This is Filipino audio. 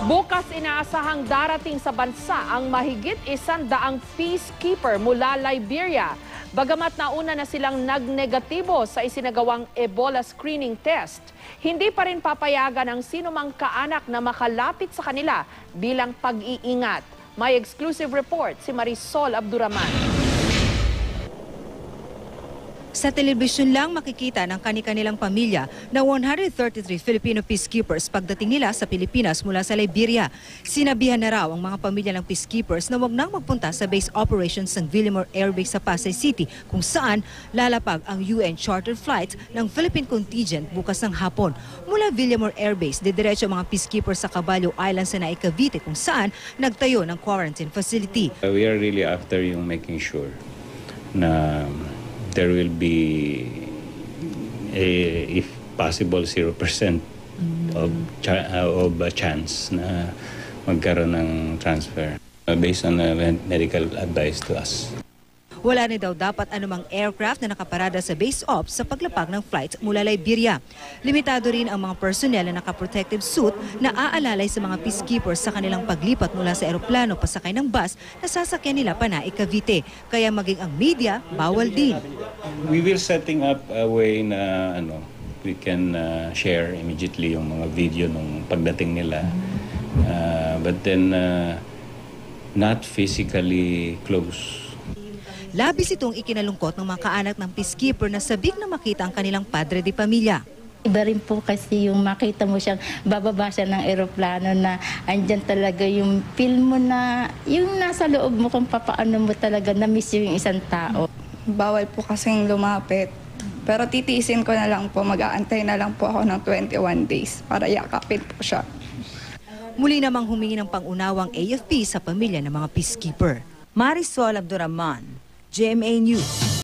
Bukas inaasahang darating sa bansa ang mahigit 100 peacekeeper mula Liberia. Bagamat nauna na silang nagnegatibo sa isinagawang Ebola screening test, hindi pa rin papayagan ang sinumang kaanak na makalapit sa kanila bilang pag-iingat. May exclusive report si Marisol Abduraman. Sa telebisyon lang makikita ng kani-kanilang pamilya na 133 Filipino peacekeepers pagdating nila sa Pilipinas mula sa Liberia. Sinabihan na raw ang mga pamilya ng peacekeepers na wag nang magpunta sa base operations ng Villamor Air Base sa Pasay City kung saan lalapag ang UN charter flight ng Philippine contingent bukas ng hapon. Mula Villamor Air Base, didiretso ang mga peacekeepers sa Caballo Island sa Naik, Cavite kung saan nagtayo ng quarantine facility. We are really after yung making sure na there will be, if possible, 0% of chance na magkaroon ng transfer based on medical advice to us. Wala rin daw dapat anumang aircraft na nakaparada sa base ops sa paglapag ng flight mula Liberia. Limitado rin ang mga personnel na naka-protective suit na aalalay sa mga peacekeepers sa kanilang paglipat mula sa eroplano pasakay ng bus na sasakyan nila pa Naik, Cavite. Kaya maging ang media, bawal din. We will setting up a way na we can share immediately yung mga video nung pagdating nila. But then not physically close. Labis itong ikinalungkot ng mga kaanak ng peacekeeper na sabik na makita ang kanilang padre de pamilya. Iba rin po kasi yung makita mo siyang bababa siya ng eroplano na andyan talaga yung feel mo na yung nasa loob mo kung papaano mo talaga na-miss yung isang tao. Bawal po kasing lumapit. Pero titiisin ko na lang po, mag-aantay na lang po ako ng 21 days para yakapin po siya. Muli namang humingi ng pangunawang AFP sa pamilya ng mga peacekeeper. Marisol Abduraman, GMA News.